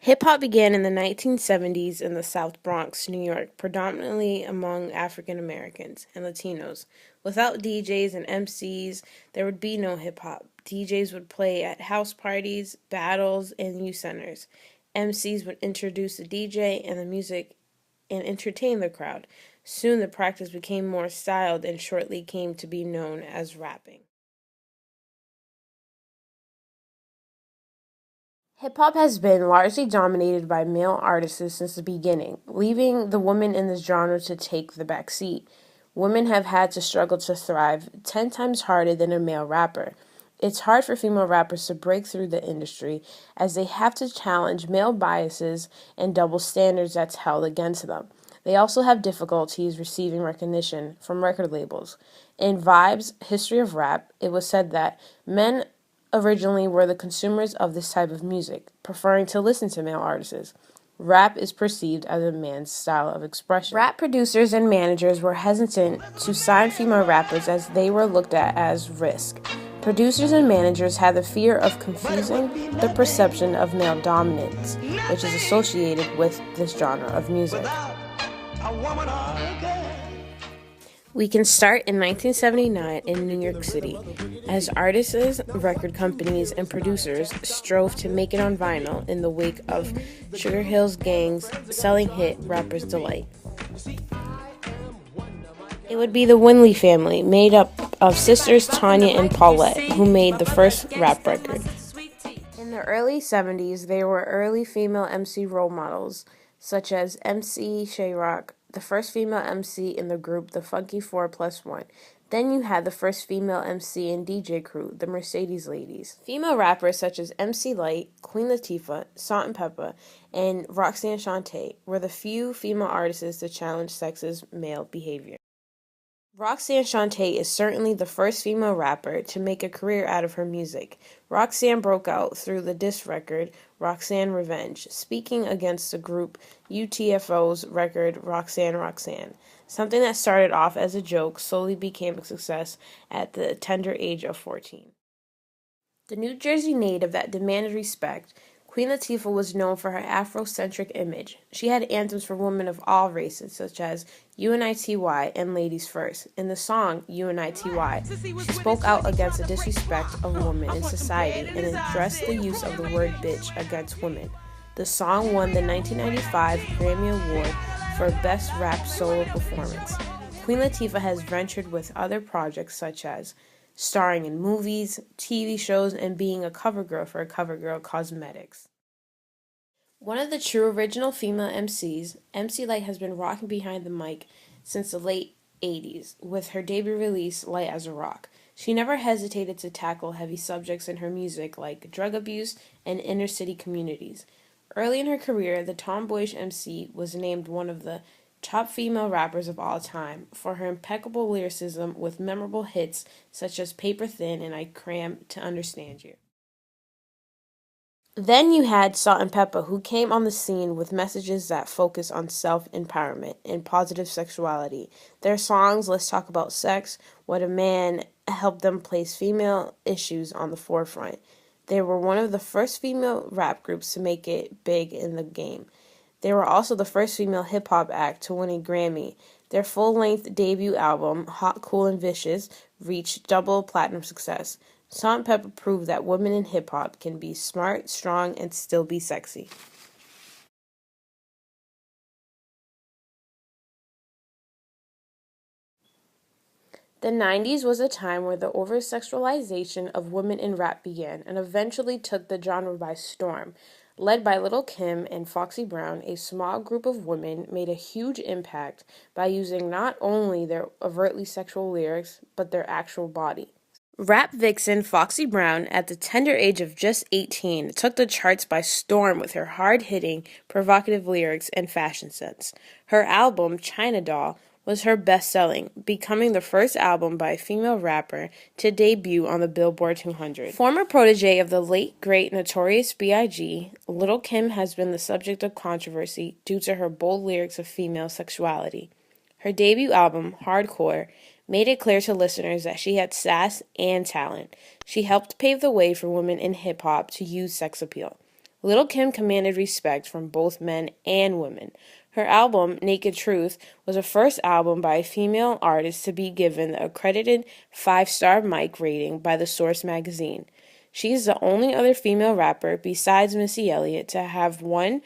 Hip-hop began in the 1970s in the South Bronx, New York, predominantly among African Americans and Latinos. Without DJs and MCs, there would be no hip-hop. DJs would play at house parties, battles, and youth centers. MCs would introduce the DJ and the music and entertain the crowd. Soon the practice became more styled and shortly came to be known as rapping. Hip hop has been largely dominated by male artists since the beginning, leaving the women in this genre to take the back seat. Women have had to struggle to thrive 10 times harder than a male rapper. It's hard for female rappers to break through the industry as they have to challenge male biases and double standards that's held against them. They also have difficulties receiving recognition from record labels. In Vibe's History of Rap, it was said that men originally were the consumers of this type of music, preferring to listen to male artists. Rap is perceived as a man's style of expression. Rap producers and managers were hesitant to sign female rappers as they were looked at as risk. Producers and managers had the fear of confusing the perception of male dominance, which is associated with this genre of music. We can start in 1979 in New York City, as artists, record companies, and producers strove to make it on vinyl in the wake of Sugar Hill's Gang's selling hit Rapper's Delight. It would be the Winley family, made up of sisters Tanya and Paulette, who made the first rap record. In the early 70s, there were early female MC role models, such as MC Shay-Rock, the first female MC in the group The Funky 4+1. Then you had the first female MC and DJ crew, the Mercedes Ladies. Female rappers such as MC Lyte, Queen Latifah, Salt-N-Pepa, and Roxanne Shante were the few female artists to challenge sexist male behavior. Roxanne Shante is certainly the first female rapper to make a career out of her music. Roxanne broke out through the diss record Roxanne Revenge, speaking against the group UTFO's record Roxanne Roxanne. Something that started off as a joke slowly became a success at the tender age of 14. The New Jersey native that demanded respect, Queen Latifah was known for her Afrocentric image. She had anthems for women of all races, such as UNITY and Ladies First. In the song UNITY, she spoke out against the disrespect of women in society and addressed the use of the word bitch against women. The song won the 1995 Grammy Award for Best Rap Solo Performance. Queen Latifah has ventured with other projects such as starring in movies, TV shows, and being a cover girl for CoverGirl Cosmetics. One of the true original female MCs, MC Lyte has been rocking behind the mic since the late 80s, with her debut release, Light as a Rock. She never hesitated to tackle heavy subjects in her music like drug abuse and inner city communities. Early in her career, the tomboyish MC was named one of the top female rappers of all time for her impeccable lyricism with memorable hits such as Paper Thin and I Cram to Understand You. Then you had Salt-N-Pepa, who came on the scene with messages that focus on self-empowerment and positive sexuality. Their songs, Let's Talk About Sex, What a Man, helped them place female issues on the forefront. They were one of the first female rap groups to make it big in the game. They were also the first female hip-hop act to win a Grammy. Their full-length debut album, Hot, Cool, and Vicious, reached double platinum success. Salt-N-Pepa proved that women in hip-hop can be smart, strong, and still be sexy. The 90s was a time where the over-sexualization of women in rap began and eventually took the genre by storm. Led by Lil' Kim and Foxy Brown, a small group of women made a huge impact by using not only their overtly sexual lyrics, but their actual body. Rap vixen Foxy Brown, at the tender age of just 18, took the charts by storm with her hard-hitting, provocative lyrics and fashion sense. Her album, China Doll, was her best-selling, becoming the first album by a female rapper to debut on the Billboard 200. Former protege of the late great Notorious B.I.G., Lil' Kim has been the subject of controversy due to her bold lyrics of female sexuality. Her debut album, Hardcore, made it clear to listeners that she had sass and talent. She helped pave the way for women in hip-hop to use sex appeal. Lil' Kim commanded respect from both men and women. Her album, Naked Truth, was the first album by a female artist to be given the accredited 5-star Mic rating by The Source magazine. She is the only other female rapper besides Missy Elliott to have one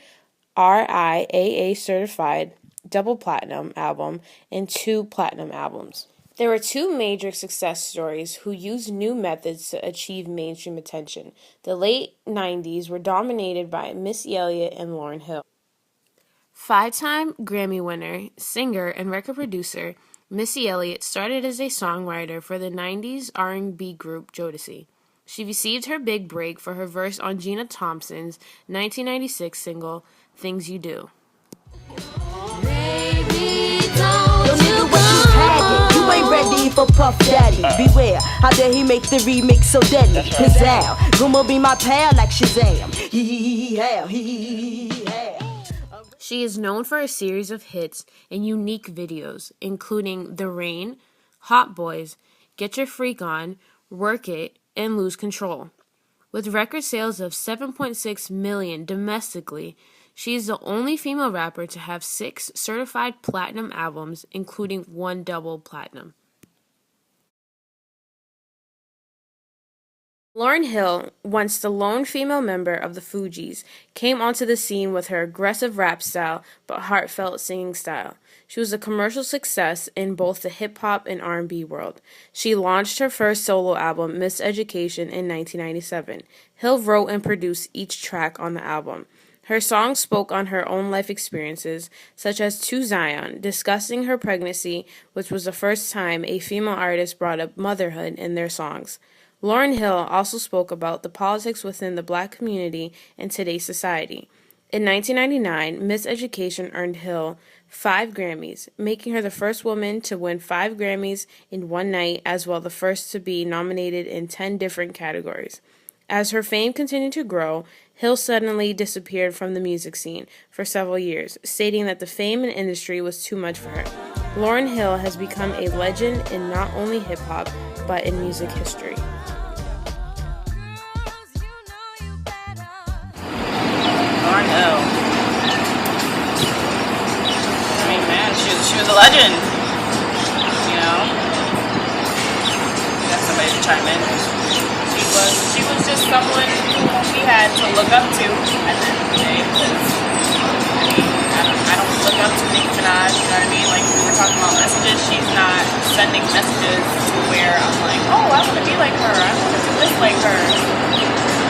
RIAA certified double platinum album and 2 platinum albums. There were 2 major success stories who used new methods to achieve mainstream attention. The late 90s were dominated by Missy Elliott and Lauryn Hill. 5-time Grammy winner, singer, and record producer, Missy Elliott started as a songwriter for the 90s R&B group Jodeci. She received her big break for her verse on Gina Thompson's 1996 single, Things You Do. You ain't ready for Puff Daddy. Beware, how dare he make the remix so deadly? Pizzazz, Guma be my pal like Shazam. She is known for a series of hits and unique videos, including The Rain, Hot Boys, Get Your Freak On, Work It, and Lose Control. With record sales of 7.6 million domestically, she is the only female rapper to have 6 certified platinum albums, including 1 double platinum. Lauryn Hill, once the lone female member of the Fugees, came onto the scene with her aggressive rap style but heartfelt singing style. She was a commercial success in both the hip-hop and R&B world. She launched her first solo album, Miseducation, in 1997. Hill wrote and produced each track on the album. Her songs spoke on her own life experiences, such as To Zion, discussing her pregnancy, which was the first time a female artist brought up motherhood in their songs. Lauryn Hill also spoke about the politics within the Black community in today's society. In 1999, Miseducation earned Hill 5 Grammys, making her the first woman to win 5 Grammys in one night, as well the first to be nominated in 10 different categories. As her fame continued to grow, Hill suddenly disappeared from the music scene for several years, stating that the fame and industry was too much for her. Lauryn Hill has become a legend in not only hip-hop, but in music history. Lauryn Hill. I mean, man, she was a legend. You know? Got somebody to chime in. She was just someone who we had to look up to at the end of the day, because I don't look up to Nicki Minaj, you know what I mean? Like, we were talking about messages, she's not sending messages to where I'm like, oh, I want to be like her, I want to do this like her.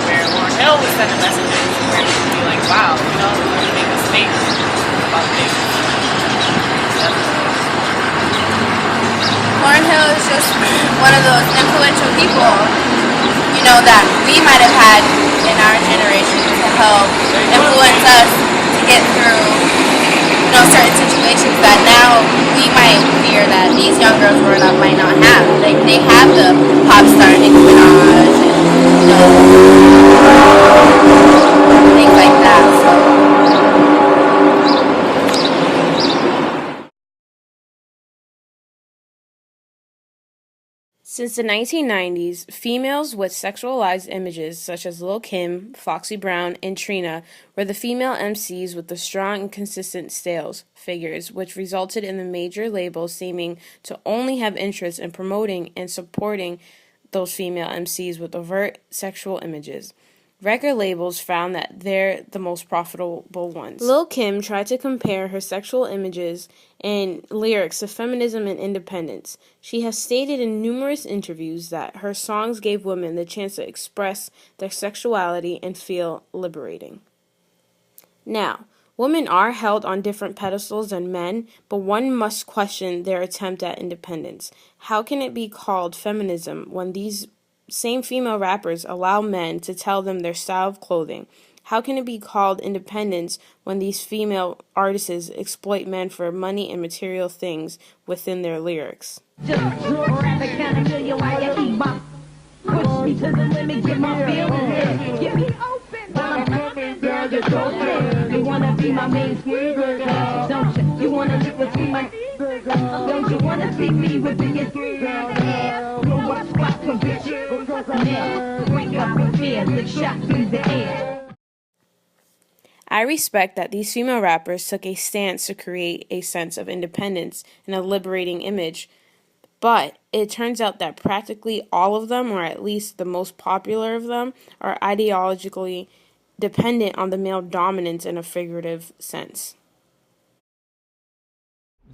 Where Lauryn Hill was sending messages where we would be like, wow, you know, we're going to make a statement about things. Lauryn Hill is just one of those influential people, you know, that we might have had in our generation to help influence us to get through, you know, certain situations that now we might fear that these young girls growing up might not have. Like, they have the pop star Nicki Minaj and, you know, things like that. Since the 1990s, females with sexualized images such as Lil' Kim, Foxy Brown, and Trina were the female MCs with the strong and consistent sales figures, which resulted in the major labels seeming to only have interest in promoting and supporting those female MCs with overt sexual images. Record labels found that they're the most profitable ones. Lil' Kim tried to compare her sexual images and lyrics to feminism and independence. She has stated in numerous interviews that her songs gave women the chance to express their sexuality and feel liberating. Now, women are held on different pedestals than men, but one must question their attempt at independence. How can it be called feminism when these same female rappers allow men to tell them their style of clothing? How can it be called independence when these female artists exploit men for money and material things within their lyrics? Push me to the limit, get my feelings, get me open. You wanna be my main girl, don't you? You wanna live between my don't you wanna see me with the girl? Blow up spots from bitches. Bring up the fear, look shot through the air. I respect that these female rappers took a stance to create a sense of independence and a liberating image, but it turns out that practically all of them, or at least the most popular of them, are ideologically dependent on the male dominance in a figurative sense.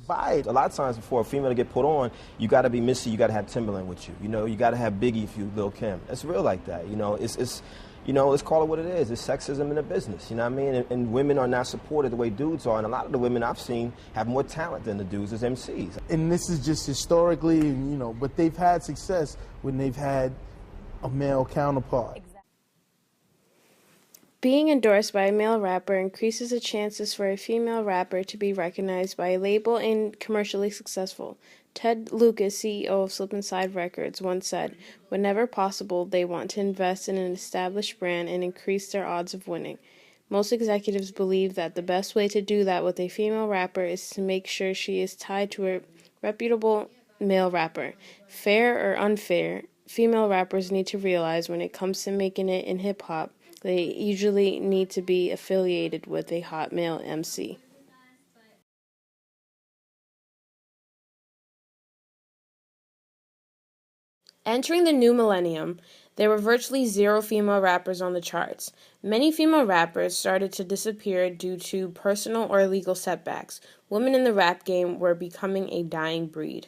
Vibes. A lot of times before a female to get put on, you got to be Missy, you got to have Timberland with you. You know, you got to have Biggie if you Lil Kim. It's real like that. You know, it's you know, let's call it what it is. It's sexism in the business. You know what I mean? And women are not supported the way dudes are. And a lot of the women I've seen have more talent than the dudes as MCs. And this is just historically, you know, but they've had success when they've had a male counterpart. Being endorsed by a male rapper increases the chances for a female rapper to be recognized by a label and commercially successful. Ted Lucas, CEO of Slip and Slide Records, once said, "Whenever possible, they want to invest in an established brand and increase their odds of winning." Most executives believe that the best way to do that with a female rapper is to make sure she is tied to a reputable male rapper. Fair or unfair, female rappers need to realize when it comes to making it in hip-hop, they usually need to be affiliated with a hot male MC. Entering the new millennium, there were virtually zero female rappers on the charts. Many female rappers started to disappear due to personal or legal setbacks. Women in the rap game were becoming a dying breed.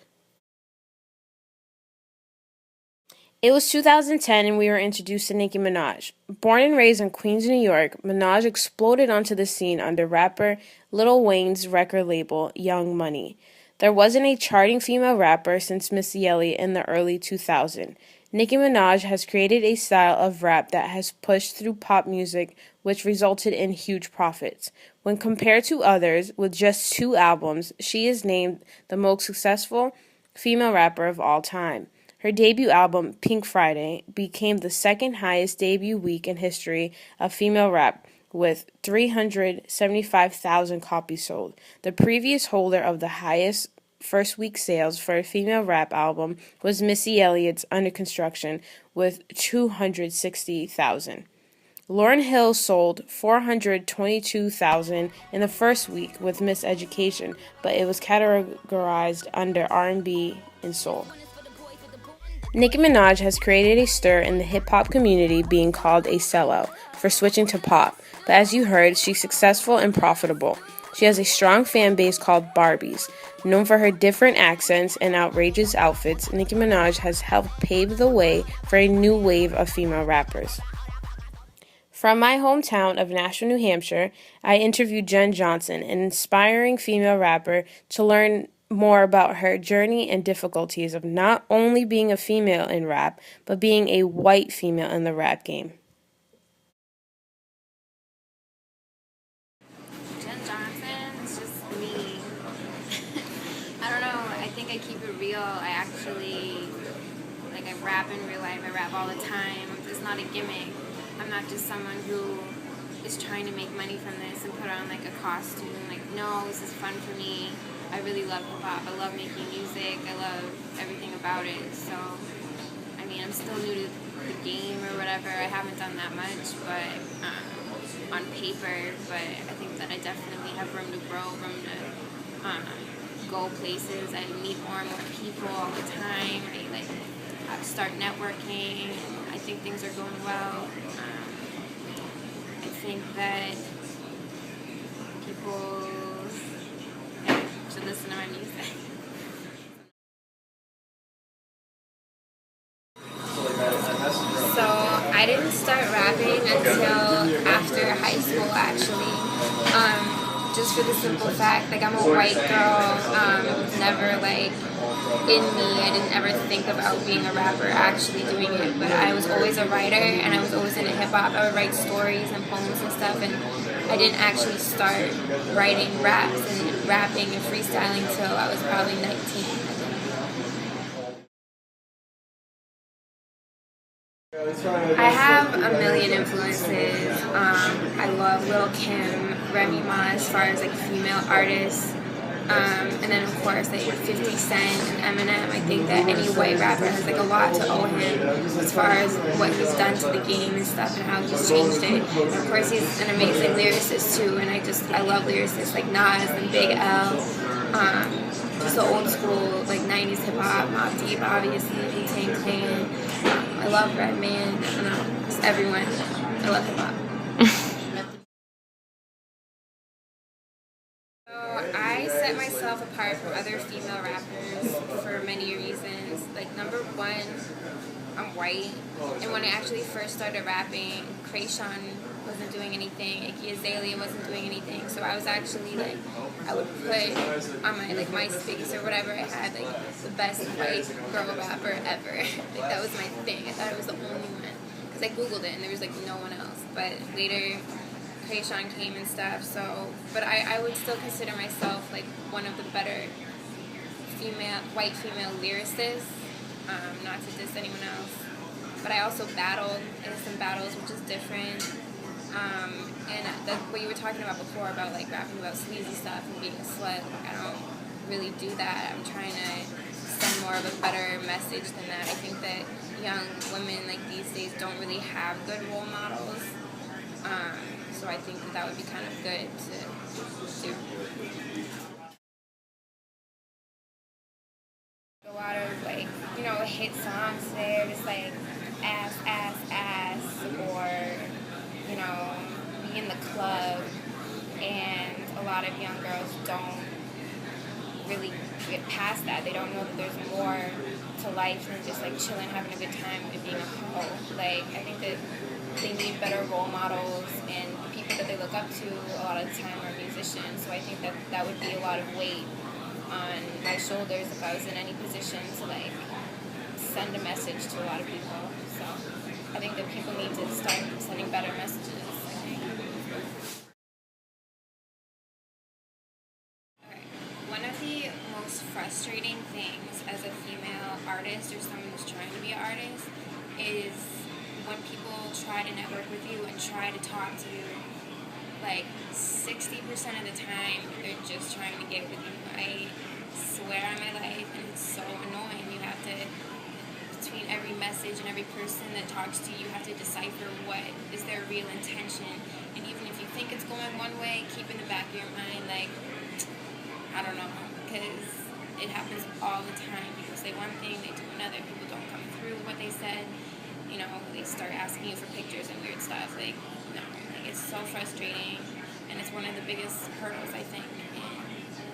It was 2010 and we were introduced to Nicki Minaj. Born and raised in Queens, New York, Minaj exploded onto the scene under rapper Lil Wayne's record label, Young Money. There wasn't a charting female rapper since Missy Elliott in the early 2000s. Nicki Minaj has created a style of rap that has pushed through pop music, which resulted in huge profits. When compared to others with just 2 albums, she is named the most successful female rapper of all time. Her debut album, Pink Friday, became the second highest debut week in history of female rap, with 375,000 copies sold. The previous holder of the highest first week sales for a female rap album was Missy Elliott's Under Construction with 260,000. Lauryn Hill sold 422,000 in the first week with Miss Education, but it was categorized under R&B and soul. Nicki Minaj has created a stir in the hip-hop community, being called a sellout for switching to pop, but as you heard, she's successful and profitable. She has a strong fan base called Barbies. Known for her different accents and outrageous outfits, Nicki Minaj has helped pave the way for a new wave of female rappers. From my hometown of Nashville, New Hampshire, I interviewed Jen Johnson, an inspiring female rapper, to learn more about her journey and difficulties of not only being a female in rap, but being a white female in the rap game. Jen Johnson, it's just me. I don't know, I think I keep it real. I rap in real life, I rap all the time. It's not a gimmick. I'm not just someone who is trying to make money from this and put on like a costume. Like, no, this is fun for me. I really love hip-hop. I love making music. I love everything about it. So, I mean, I'm still new to the game or whatever. I haven't done that much, but on paper. But I think that I definitely have room to grow, room to go places. I meet more and more people all the time. I start networking. I think things are going well. I think that people should listen to my music. So I didn't start rapping until after high school, actually. Just for the simple fact, like, I'm a white girl. It was never like in me. I didn't ever think about being a rapper, actually doing it. But I was always a writer, and I was always into hip hop. I would write stories and poems and stuff, and I didn't actually start writing raps and rapping and freestyling till I was probably 19. I have a million influences. I love Lil Kim, Remy Ma, as far as like female artists. And then of course like 50 Cent and Eminem. I think that any white rapper has like a lot to owe him as far as what he's done to the game and stuff and how he's changed it. And of course he's an amazing lyricist too, and I love lyricists like Nas and Big L. Just the old school like 90s hip hop, Mobb Deep obviously, Wu-Tang Clan. I love Redman. I don't know, just everyone. I love hip hop. I set myself apart from other female rappers for many reasons. Like, number one, I'm white, and when I actually first started rapping, Krayshawn wasn't doing anything, Iggy Azalea wasn't doing anything, so I was actually like, I would put on my like MySpace or whatever, I had like the best white girl rapper ever. Like, that was my thing. I thought it was the only one, because I googled it and there was like no one else. But later Krayshawn came and stuff, so, but I would still consider myself like one of the better white female lyricists, not to diss anyone else, but I also battled in some battles, which is different, and what you were talking about before about like rapping about sleazy stuff and being a slut, I don't really do that. I'm trying to send more of a better message than that. I think that young women like these days don't really have good role models. So I think that would be kind of good to do. A lot of like, hit songs today are just like ass, ass, ass, or, be in the club, and a lot of young girls don't really get past that. They don't know that there's more to life than just like chilling, having a good time, and being a hoe. Like, I think that they need better role models, and the people that they look up to a lot of the time are musicians. So I think that would be a lot of weight on my shoulders if I was in any position to like send a message to a lot of people. So I think that people need to start sending better messages, I think. Okay. One of the most frustrating things as a female artist or someone who's trying to be an artist is when people try to network with you and try to talk to you, like 60% of the time, they're just trying to get with you. I swear on my life, and it's so annoying. You have to, between every message and every person that talks to you, you have to decipher what is their real intention. And even if you think it's going one way, keep in the back of your mind, like, I don't know, because it happens all the time. People say one thing, they do another. People don't come through what they said. They start asking you for pictures and weird stuff. Like, no, like, it's so frustrating, and it's one of the biggest hurdles, I think, in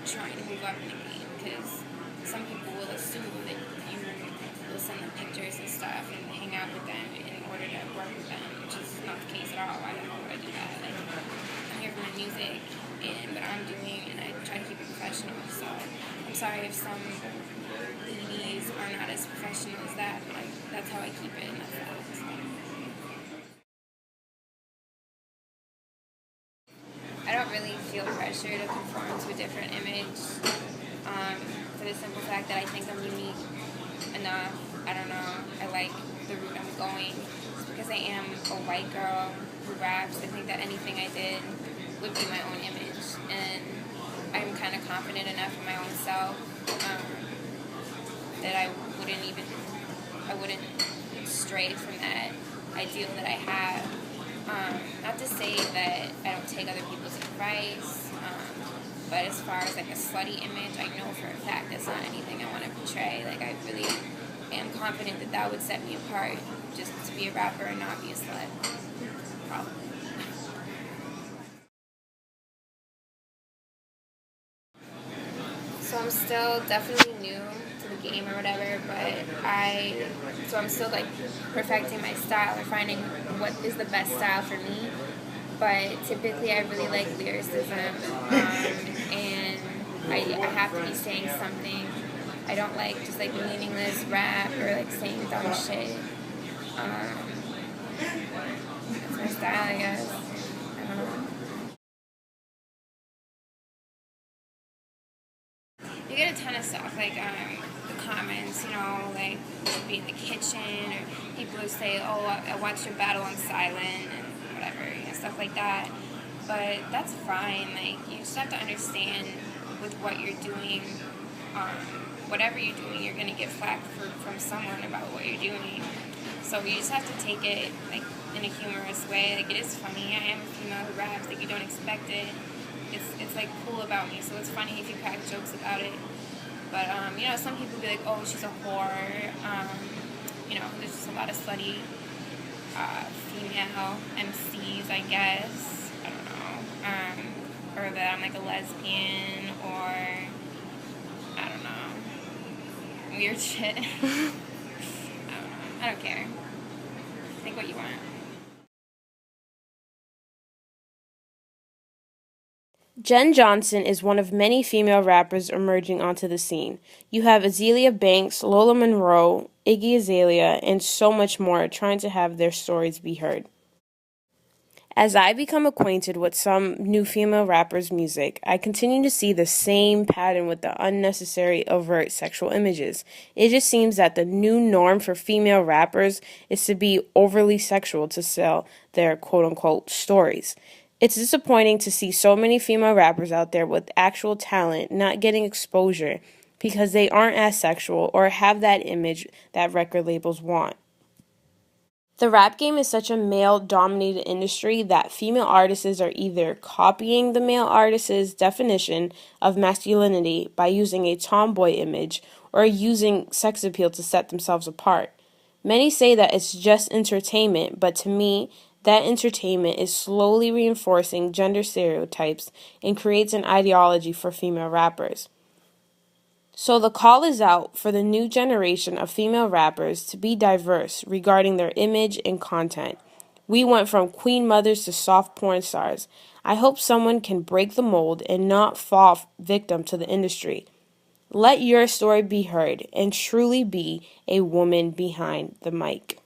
trying to move up in the game, because some people will assume that you will send them pictures and stuff and hang out with them in order to work with them, which is not the case at all. I don't know why I do that. Like, I'm here for my music and what I'm doing, and I try to keep it professional, so I'm sorry if some ladies are not as professional as that, but that's how I keep it, and that's that. So. I don't really feel pressure to conform to a different image, for the simple fact that I think I'm unique enough. I don't know, I like the route I'm going. Just because I am a white girl who raps, I think that anything I did would be my own image, and I'm kind of confident enough in my own self that I wouldn't stray from that ideal that I have. Not to say that I don't take other people's advice, but as far as like a slutty image, I know for a fact that's not anything I want to portray. Like, I really am confident that would set me apart, just to be a rapper and not be a slut. Probably. So I'm still definitely new to the game or whatever, but I'm still like perfecting my style or finding what is the best style for me. But typically I really like lyricism, and I have to be saying something. I don't like just like meaningless rap or like saying dumb shit. That's my style, I guess. I don't know. You get a ton of stuff, like the comments, like be in the kitchen, or people who say, oh, I watched your battle on silent, and whatever, stuff like that. But that's fine. Like, you just have to understand with what you're doing, whatever you're doing, you're gonna get flack from someone about what you're doing. So you just have to take it like in a humorous way. Like, it is funny. I am a female who raps. Like, you don't expect it. It's like cool about me. So it's funny if you crack jokes about it. But you know, some people be like, oh, she's a whore. You know, there's just a lot of slutty female MCs, I guess. I don't know. Or that I'm like a lesbian, or I don't know, weird shit. I don't know. I don't care. Think what you want. Jen Johnson is one of many female rappers emerging onto the scene. You have Azealia Banks, Lola Monroe, Iggy Azalea, and so much more trying to have their stories be heard. As I become acquainted with some new female rappers' music, I continue to see the same pattern with the unnecessary overt sexual images. It just seems that the new norm for female rappers is to be overly sexual to sell their quote-unquote stories. It's disappointing to see so many female rappers out there with actual talent not getting exposure because they aren't as sexual or have that image that record labels want. The rap game is such a male-dominated industry that female artists are either copying the male artist's definition of masculinity by using a tomboy image or using sex appeal to set themselves apart. Many say that it's just entertainment, but to me, that entertainment is slowly reinforcing gender stereotypes and creates an ideology for female rappers. So the call is out for the new generation of female rappers to be diverse regarding their image and content. We went from queen mothers to soft porn stars. I hope someone can break the mold and not fall victim to the industry. Let your story be heard and truly be a woman behind the mic.